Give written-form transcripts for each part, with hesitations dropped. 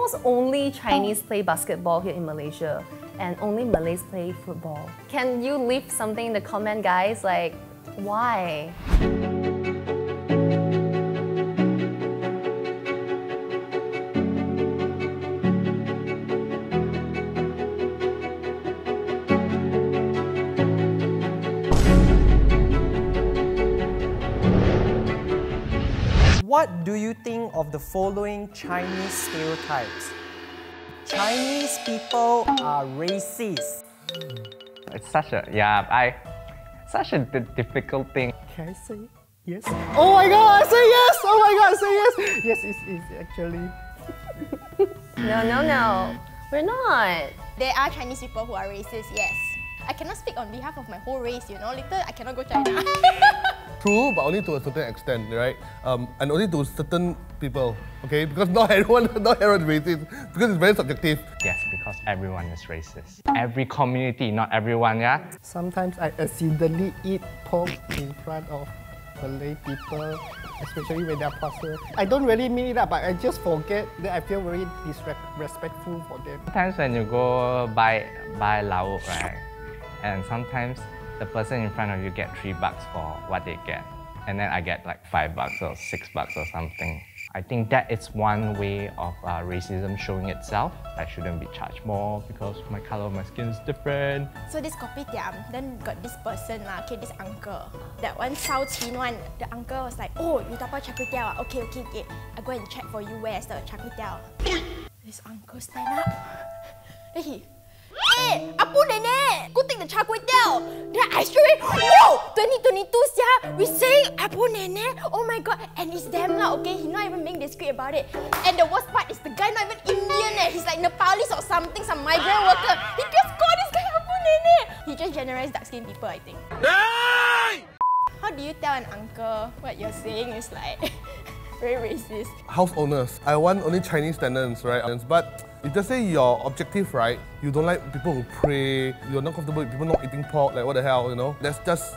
almost only Chinese play basketball here in Malaysia, and only Malays play football. Can you leave something in the comment, guys? Like, why? What do you think of the following Chinese stereotypes? Chinese people are racist. It's such a, such a difficult thing. Can I say yes? Oh my god, I say yes! Oh my god, I say yes! Yes, it's actually. No. We're not. There are Chinese people who are racist, yes. I cannot speak on behalf of my whole race, you know. Later, I cannot go China. True, but only to a certain extent, right? And only to certain people, okay? Because not everyone is racist, because it's very subjective. Yes, because everyone is racist. Every community, not everyone, yeah? Sometimes I accidentally eat pork in front of Malay people, especially when they're pastor. I don't really mean it up, but I just forget that I feel very disrespectful for them. Sometimes when you go buy lauk, right? And sometimes the person in front of you get $3 for what they get. And then I get like $5 or $6 or something. I think that is one way of racism showing itself. I shouldn't be charged more because my color of my skin is different. So this kopitiam, then got this person lah, okay, this uncle. That one South Chin one, the uncle was like, oh, you dabao char kway teow? Okay. I go and check for you where's the char kway teow. This uncle stand up. Then he, hey, Apu Nene, go take the char kway teow. Then I straight away, whoa, 2022 sia, we saying Apu Nene, oh my god, and it's them lah, okay, he not even being discreet about it. And the worst part is the guy not even Indian he's like Nepalese or something, some migrant worker. He just called this guy Apu Nene. He just generalized dark-skinned people, I think. How do you tell an uncle what you're saying is like very racist? House owners, I want only Chinese tenants, right? But if just say your objective, right, you don't like people who pray, you're not comfortable with people not eating pork, like what the hell, you know? That's just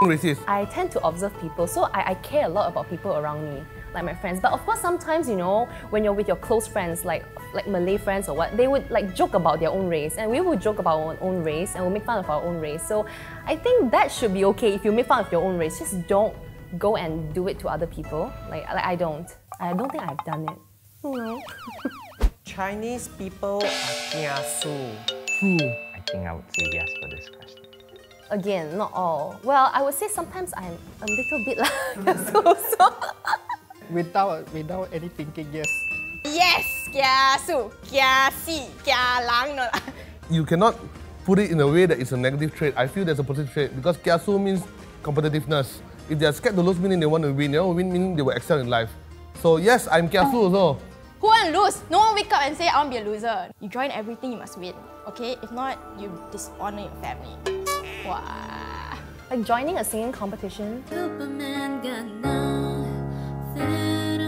racist. I tend to observe people, so I care a lot about people around me, like my friends. But of course, sometimes, you know, when you're with your close friends, like Malay friends or what, they would like joke about their own race, and we would joke about our own race, and we'll make fun of our own race. So I think that should be okay if you make fun of your own race. Just don't go and do it to other people. Like I don't think I've done it. No. Chinese people are kiasu. I think I would say yes for this question. Again, not all. Well, I would say sometimes I'm a little bit like so. Without any thinking, yes. Yes, kiasu, kiasi, kialang, no lah. You cannot put it in a way that it's a negative trait. I feel there's a positive trait because kiasu means competitiveness. If they're scared to lose, meaning they want to win. They want to win, meaning they will excel in life. So yes, I'm kiasu also. Who want to lose? No one wake up and say, I want to be a loser. You join everything, you must win. Okay? If not, you dishonor your family. Wow. Like joining a singing competition. Superman got nothing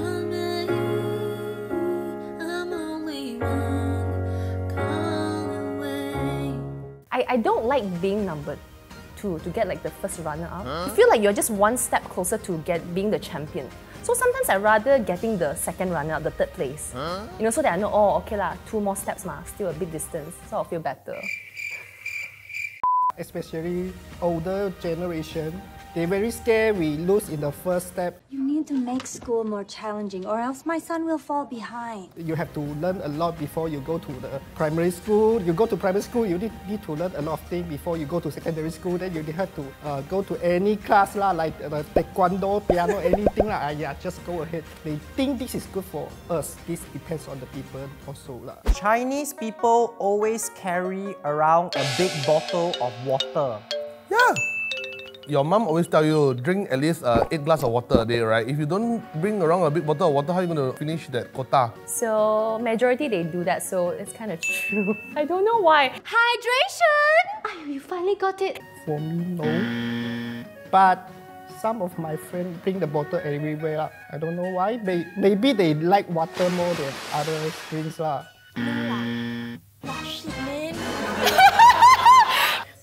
on me. I'm only one call away. I don't like being number 2 to get like the first runner up. I feel like you're just one step closer to being the champion. So sometimes I'd rather getting the second runner up, the third place. You know, so that I know, oh, okay lah, 2 more steps ma, still a big distance, so I'll feel better. Especially older generation, they're very scared we lose in the first step. You need to make school more challenging or else my son will fall behind. You have to learn a lot before you go to the primary school. You go to primary school, you need to learn a lot of things before you go to secondary school. Then you have to go to any class lah, like taekwondo, piano, anything lah. Yeah, just go ahead. They think this is good for us. This depends on the people also lah. Chinese people always carry around a big bottle of water. Yeah. Your mom always tell you, drink at least 8 glasses of water a day, right? If you don't bring around a big bottle of water, how are you going to finish that quota? So, majority they do that, so it's kind of true. I don't know why. Hydration! You finally got it. For me, no. But some of my friends bring the bottle everywhere. I don't know why. Maybe they like water more than other drinks lah. Wow, shit, man.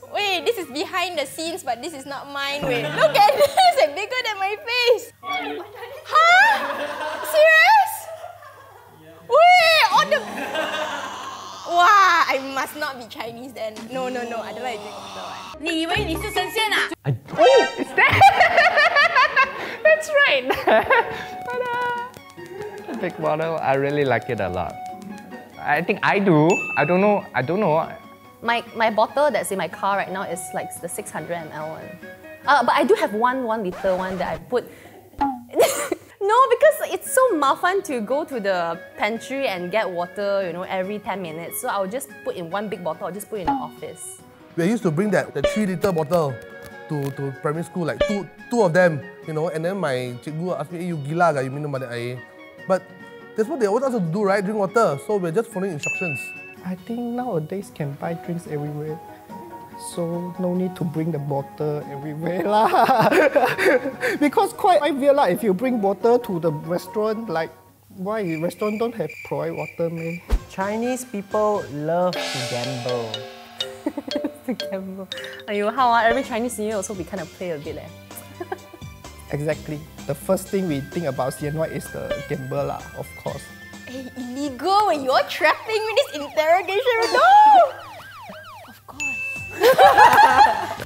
Wait, this is behind the scenes, but this is not mine. Wait, look at this! It's bigger than my face! Huh? Serious? Wait, all Wow, I must not be Chinese then. No, I don't like to drink water. Oh, is that? That's right. Big bottle, I really like it a lot. I think I do. I don't know. My bottle that's in my car right now is like the 600 ml one. But I do have one liter one that I put. No, because it's so mafan to go to the pantry and get water, you know, every 10 minutes. So I'll just put in one big bottle. I'll just put it in the office. We used to bring that 3-liter bottle to primary school, like two of them, you know. And then my cikgu asked me, "You gila ga? You minum banyak air?" But that's what they always ask us to do, right? Drink water. So we're just following instructions. I think nowadays can buy drinks everywhere. So no need to bring the bottle everywhere lah. Because quite weird lah, if you bring water to the restaurant, like why restaurant don't have provide water, man? Chinese people love to gamble. To gamble. Aiyo, how every Chinese New Year also we kind of play a bit Exactly. The first thing we think about CNY is the gamble lah, of course. Hey, illegal when you're trapping with this interrogation. No! Of course.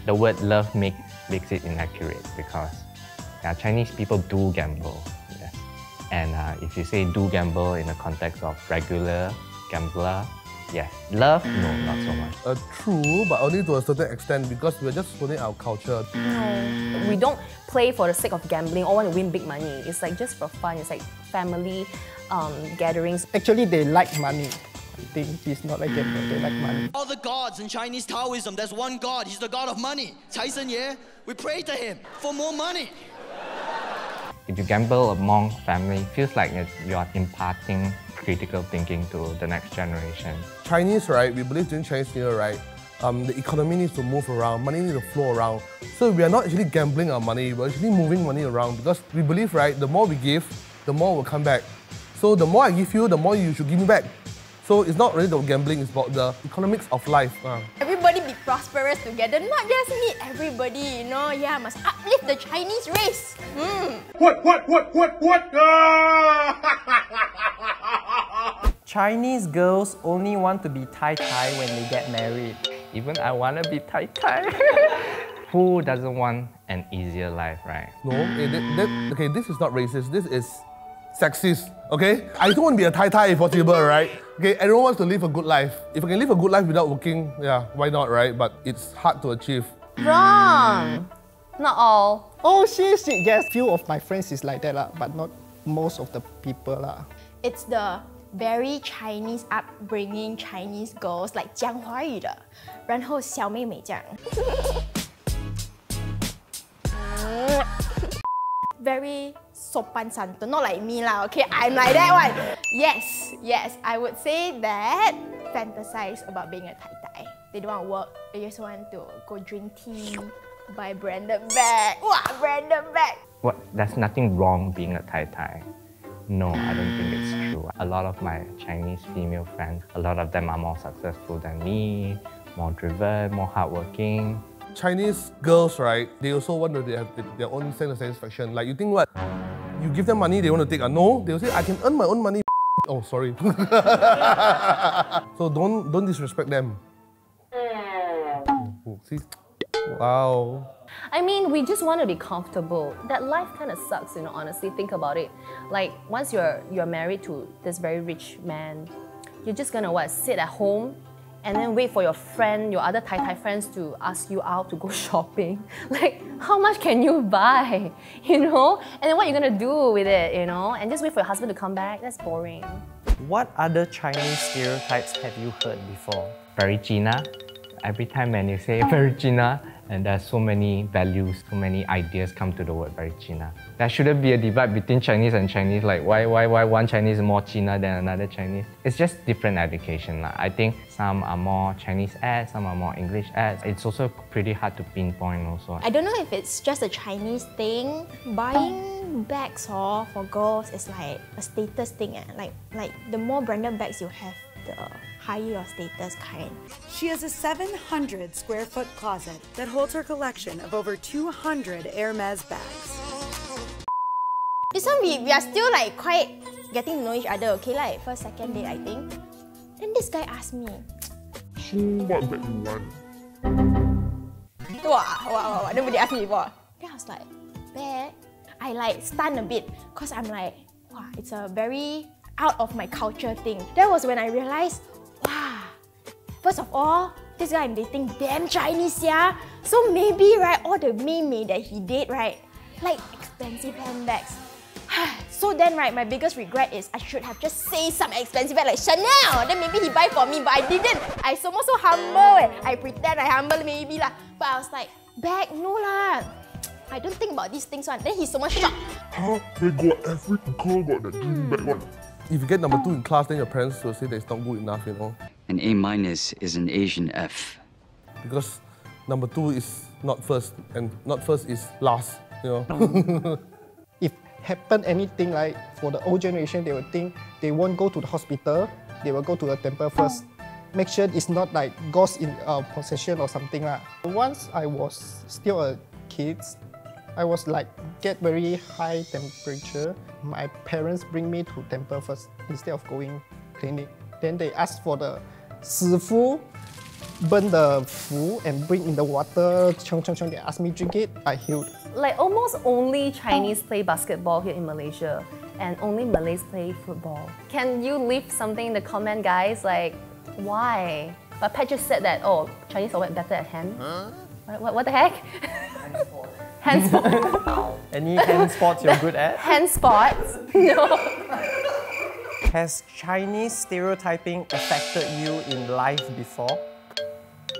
The word love makes it inaccurate because Chinese people do gamble. Yes. And if you say do gamble in the context of regular gambler, yes. Love, no, not so much. True, but only to a certain extent because we're just following our culture. No, we don't play for the sake of gambling or want to win big money. It's like just for fun. It's like family gatherings. Actually, they like money. I think it's not like gamble, they like money. All the gods in Chinese Taoism, there's one God, he's the God of money. Cai Shen Ye, we pray to him for more money. If you gamble among family, feels like you're imparting critical thinking to the next generation. Chinese, right? We believe during Chinese New Year, right? The economy needs to move around, money needs to flow around. So we are not actually gambling our money, we're actually moving money around because we believe, right? The more we give, the more will come back. So the more I give you, the more you should give me back. So it's not really the gambling, it's about the economics of life. Everybody be prosperous together, not just me, everybody, you know, yeah, must uplift the Chinese race. What? Chinese girls only want to be Tai-Tai when they get married. Even I want to be Tai-Tai. Who doesn't want an easier life, right? No, okay, this is not racist, this is sexist, okay? I don't want to be a Tai-Tai if possible, right? Okay, everyone wants to live a good life. If I can live a good life without working, yeah, why not, right? But it's hard to achieve. Wrong! Not all. Oh, shit. Yes, few of my friends is like that lah, but not most of the people lah. It's the very Chinese upbringing Chinese girls, like 讲华语的，然后小妹妹这样。Very sopan santun, not like me lah, okay? I'm like that one. Yes, I would say that fantasize about being a Tai-Tai. They don't want to work, they just want to go drink tea, buy Brenda bag. Wow, Brenda bag! What? There's nothing wrong being a Tai-Tai. No, I don't think it's true. A lot of my Chinese female friends, a lot of them are more successful than me, more driven, more hardworking. Chinese girls, right, they also want to have their own sense of satisfaction. Like, you think what? You give them money, they want to take. No, they'll say, I can earn my own money. Oh, sorry. So don't disrespect them. See? Wow. I mean, we just want to be comfortable. That life kind of sucks, you know, honestly, think about it. Like, once you're married to this very rich man, you're just gonna what, sit at home and then wait for your friend, your other Tai-Tai friends to ask you out to go shopping. Like, how much can you buy, you know? And then what are you gonna do with it, you know? And just wait for your husband to come back? That's boring. What other Chinese stereotypes have you heard before? Very China. Every time when you say very China, and there's so many values, so many ideas come to the word very China. There shouldn't be a divide between Chinese and Chinese, like why one Chinese is more China than another Chinese. It's just different education. I think some are more Chinese ads, some are more English ads. It's also pretty hard to pinpoint also. I don't know if it's just a Chinese thing. Buying bags for girls is like a status thing. Like the more branded bags you have, the higher your status kind. She has a 700 square foot closet that holds her collection of over 200 Hermes bags. This one we are still like quite getting to know each other, okay, like first, second date, I think. Then this guy asked me, so what that you want? Wow, nobody asked me before. Then I was like, babe, I like stunned a bit because I'm like, wow, it's a very out of my culture thing. That was when I realized, wow, first of all, this guy I'm dating damn Chinese, yeah. So maybe, right, all the meme that he did, right, like expensive handbags. So then, right, my biggest regret is I should have just say some expensive bag like Chanel. Then maybe he buy for me, but I didn't. I so humble. I pretend I humble maybe lah. But I was like, bag, no lah. I don't think about these things one. Then he's so much shocked. Huh? They got every girl got that dream bag one. If you get number 2 in class, then your parents will say that it's not good enough, you know. An A- is an Asian F. Because number 2 is not first, and not first is last, you know. If happen anything like for the old generation, they will think they won't go to the hospital, they will go to the temple first. Make sure it's not like ghost in possession or something lah. Once I was still a kid, I was like get very high temperature. My parents bring me to temple first instead of going clinic. Then they ask for the 师傅 burn the fu and bring in the water. They ask me drink it. I healed. Like almost only Chinese play basketball here in Malaysia, and only Malays play football. Can you leave something in the comment, guys? Like why? But Pat just said that Chinese are better at hand. Huh? What the heck? Hand sports. Any hand sports you're good at? Hand sports? No. Has Chinese stereotyping affected you in life before?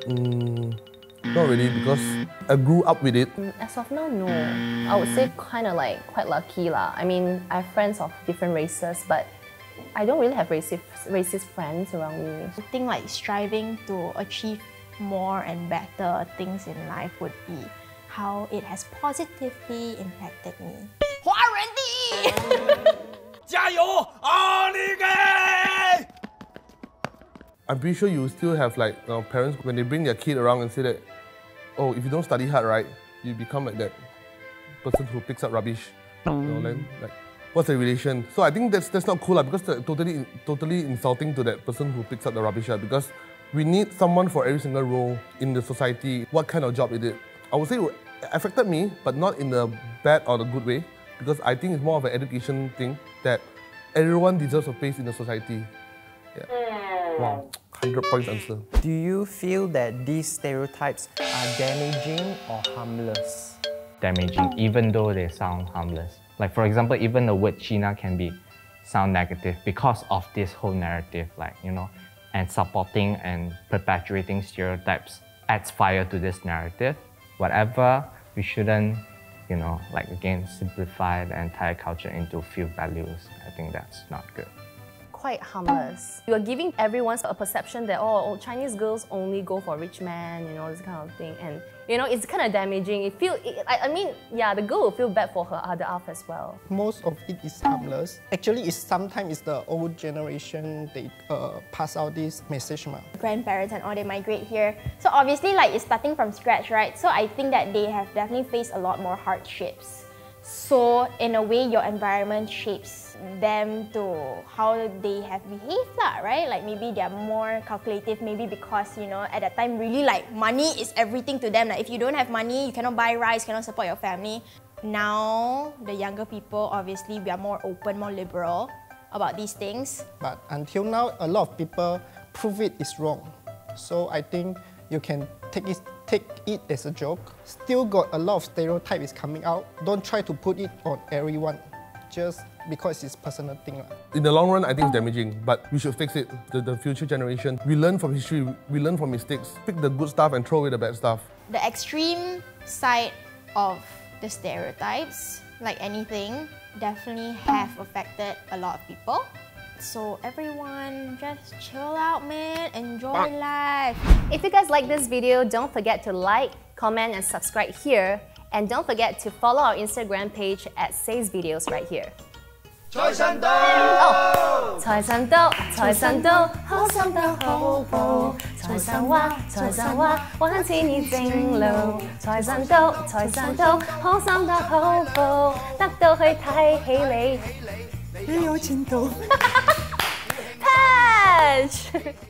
Not really, because I grew up with it. As of now, no. I would say kind of like quite lucky lah. I mean, I have friends of different races, but I don't really have racist friends around me. I think like striving to achieve more and better things in life would be how it has positively impacted me. 华人第一！加油，奥利给！ I'm pretty sure you still have like parents when they bring their kid around and say that, oh, if you don't study hard, right, you become like that person who picks up rubbish. You know, then like, what's the relation? So I think that's not cool because that's totally insulting to that person who picks up the rubbish. Because we need someone for every single role in the society. What kind of job is it? I would say it affected me, but not in the bad or the good way. Because I think it's more of an education thing that everyone deserves a place in the society. Yeah. Wow, 100 points answer. Do you feel that these stereotypes are damaging or harmless? Damaging, even though they sound harmless. Like for example, even the word China can sound negative because of this whole narrative, like, you know, and supporting and perpetuating stereotypes adds fire to this narrative. Whatever, we shouldn't, you know, like again, simplify the entire culture into few values. I think that's not good. Quite harmless. You are giving everyone a perception that Chinese girls only go for rich men, you know, this kind of thing, and you know, it's kind of damaging. I mean, yeah, the girl will feel bad for her other half as well. Most of it is harmless. Actually, sometimes it's the old generation they pass out this message. Grandparents and all, they migrate here. So obviously, like, it's starting from scratch, right? So I think that they have definitely faced a lot more hardships. So in a way, your environment shapes them to how they have behaved, right? Like maybe they're more calculative, maybe because, you know, at that time really like money is everything to them. Like if you don't have money, you cannot buy rice, cannot support your family. Now, the younger people, obviously, we are more open, more liberal about these things. But until now, a lot of people prove it is wrong. So I think you can take it as a joke. Still got a lot of stereotypes coming out. Don't try to put it on everyone, just because it's a personal thing. In the long run, I think it's damaging, but we should fix it. The future generation, we learn from history, we learn from mistakes. Pick the good stuff and throw away the bad stuff. The extreme side of the stereotypes, like anything, definitely have affected a lot of people. So everyone, just chill out, man. Enjoy life. If you guys like this video, don't forget to like, comment, and subscribe here. And don't forget to follow our Instagram page at Says Videos right here. 財神到！財神到，財神到，好心得好報。財神話，財神話，還似你正路。財神到，財神到，好心得好報，得到去睇起你。也有尽头。Patch!